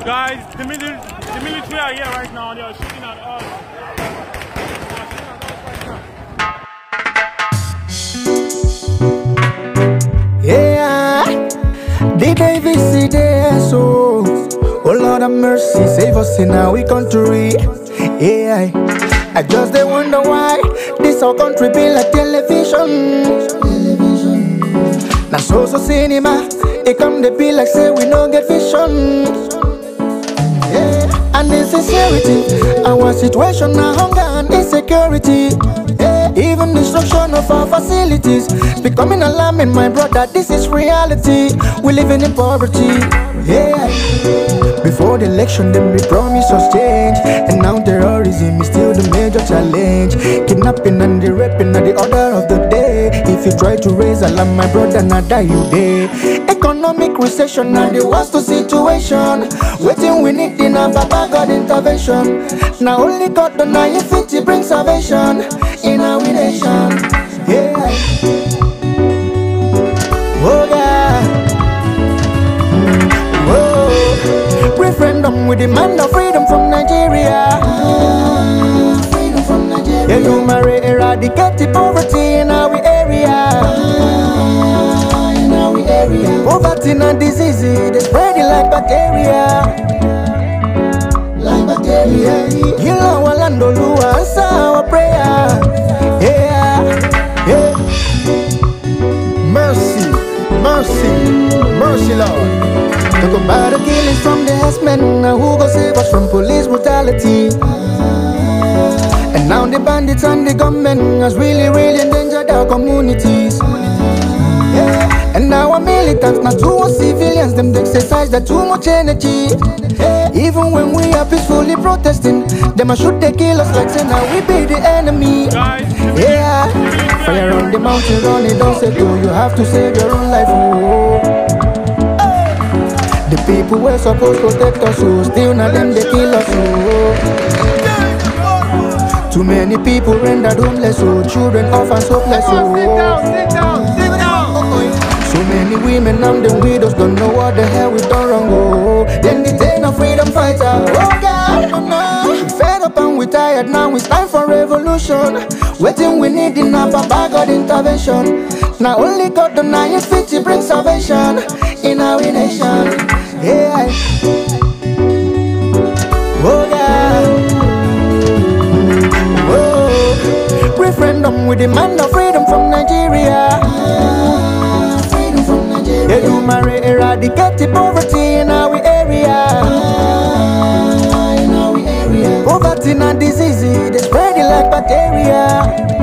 Guys, the military are here right now. They are shooting at us. Yeah, the David see there, so oh Lord have mercy, save us in our country. Yeah, I just they wonder why this our country be like television. Now so cinema, it come the be like say we no get vision. Yeah, and insincerity, our situation now hunger and insecurity. Yeah, even destruction of our facilities becoming alarming, my brother. This is reality. We living in poverty. Yeah. Before the election, them we promise us change, and now terrorism is still the major challenge. Kidnapping and the raping are the order of the day. If you try to raise alarm, my brother, not die you day. Economic recession and the worst situation. Waiting we need in a Baba God intervention. Now only God the 950 bring salvation in our nation. Yeah. Oh God. Referendum with demand of freedom from Nigeria. Freedom from Nigeria. Yeah, you marry, eradicate the poverty in our area. In our area. Poverty and disease, they spread it like bacteria. Like bacteria. Heal our land, Oluwa, answer our prayer. Yeah, yeah. Mercy, mercy, mercy, Lord. Talk about the killings from the herdsmen. Now who go save us from police brutality? And now the bandits and the gunmen has really endangered our communities. Yeah. And now our militants, not too much civilians, them they exercise that too much energy. Yeah. Even when we are peacefully protesting, them a shoot they kill us like say now we be the enemy. Yeah. Fire on the mountain, run it, don't say go. You have to save your own life. Oh. The people were supposed to protect us, so still not them they kill us. Oh. Too many people rendered homeless, so children orphans hopeless. Oh. Sit down. So many women and them widows don't know what the hell we done wrong. Oh. Then they take no freedom fighter. Oh God, oh no. We fed up and we tired, now it's time for revolution. Waiting we need in a Baba God intervention. Now only God the 950 bring salvation in our nation. Yeah. Oh God. Oh. Referendum with demand of freedom from Nigeria. Freedom from Nigeria. Yeah, you marry, eradicate the poverty in our area. In our area. Poverty and disease, they spread it like bacteria.